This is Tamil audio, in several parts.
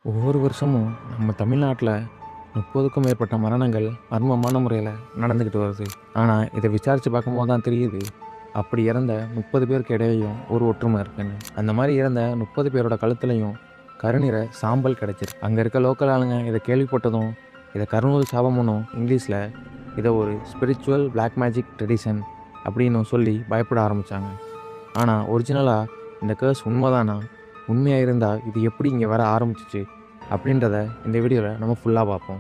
ஒவ்வொரு வருஷமும் நம்ம தமிழ்நாட்டில் 30க்கும் மேற்பட்ட மரணங்கள் மர்மமான முறையில் நடந்துக்கிட்டு வருது. ஆனால் இதை விசாரித்து பார்க்கும்போது தான் தெரியுது, அப்படி இறந்த 30 பேருக்கு இடையிலையும் ஒரு ஒற்றுமை இருக்குன்னு. அந்த மாதிரி இறந்த 30 பேரோட கழுத்துலையும் கருநிற சாம்பல் கிடச்சிருக்கு. அங்கே இருக்க லோக்கல் ஆளுங்க இதை கேள்விப்பட்டதும் இதை கருநூல் சாபமுன்னும் இங்கிலீஷில் இதை ஒரு ஸ்பிரிச்சுவல் பிளாக் மேஜிக் ட்ரெடிஷன் அப்படின்னு சொல்லி பயப்பட ஆரம்பித்தாங்க. ஆனால் ஒரிஜினலாக இந்த கேர்ஸ் உண்மைதானா, உண்மையாக இருந்தால் இது எப்படி இங்கே வர ஆரம்பிச்சிச்சு அப்படின்றத இந்த வீடியோவில் நம்ம ஃபுல்லாக பார்ப்போம்.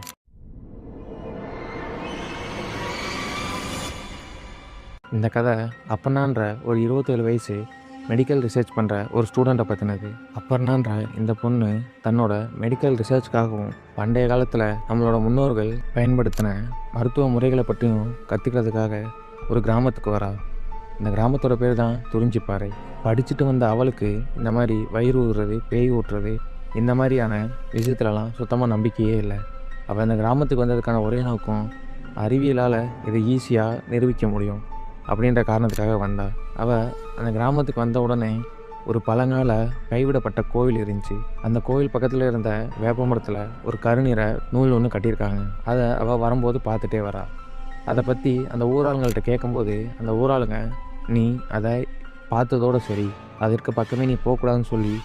இந்த கதை அப்பர்ணான்ற ஒரு 27 வயசு மெடிக்கல் ரிசர்ச் பண்ணுற ஒரு ஸ்டூடெண்ட்டை பற்றினது. அப்பர்ணான்ற இந்த பொண்ணு தன்னோட மெடிக்கல் ரிசர்ச்சுக்காகவும் பண்டைய காலத்தில் நம்மளோட முன்னோர்கள் பயன்படுத்தின மருத்துவ முறைகளை பற்றியும் கற்றுக்கிறதுக்காக ஒரு கிராமத்துக்கு வரா. இந்த கிராமத்தோட பேர் தான் துறிஞ்சிப்பாறை. படிச்சுட்டு வந்த அவளுக்கு இந்த மாதிரி வயிறு ஊறுறது, பேய் ஊட்டுறது, இந்த மாதிரியான விஷயத்துலலாம் சுத்தமாக நம்பிக்கையே இல்லை. அவள் இந்த கிராமத்துக்கு வந்ததுக்கான ஒரே நோக்கம் அறிவியலால் இதை ஈஸியாக நிரூபிக்க முடியும் அப்படின்ற காரணத்துக்காக வந்தாள். அவள் அந்த கிராமத்துக்கு வந்த உடனே ஒரு பழங்கால கைவிடப்பட்ட கோவில் இருந்துச்சு. அந்த கோவில் பக்கத்தில் இருந்த வேப்ப மரத்தில் ஒரு கருநிற நூல் ஒன்று கட்டியிருக்காங்க. அதை அவள் வரும்போது பார்த்துட்டே வரா. அதை பற்றி அந்த ஊராளுங்கள்ட்ட கேட்கும்போது அந்த ஊராளுங்க, நீ அதை பார்த்ததோடு சரி, அதற்கு பக்கமே நீ போகக்கூடாதுன்னு சொல்லி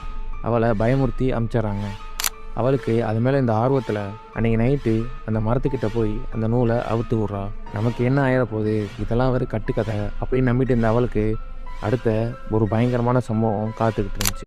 அவளை பயமுறுத்தி அனுப்பிச்சிட்றாங்க. அவளுக்கு அது மேலே இந்த ஆர்வத்தில் அன்றைக்கி நைட்டு அந்த மரத்துக்கிட்ட போய் அந்த நூலை அவுத்து விட்றா. நமக்கு என்ன ஆயிடப்போகுது, இதெல்லாம் ஒரு கட்டுக்கதை அப்படின்னு நம்பிட்டு இருந்த அவளுக்கு அடுத்த ஒரு பயங்கரமான சம்பவம் காத்துக்கிட்டு இருந்துச்சு.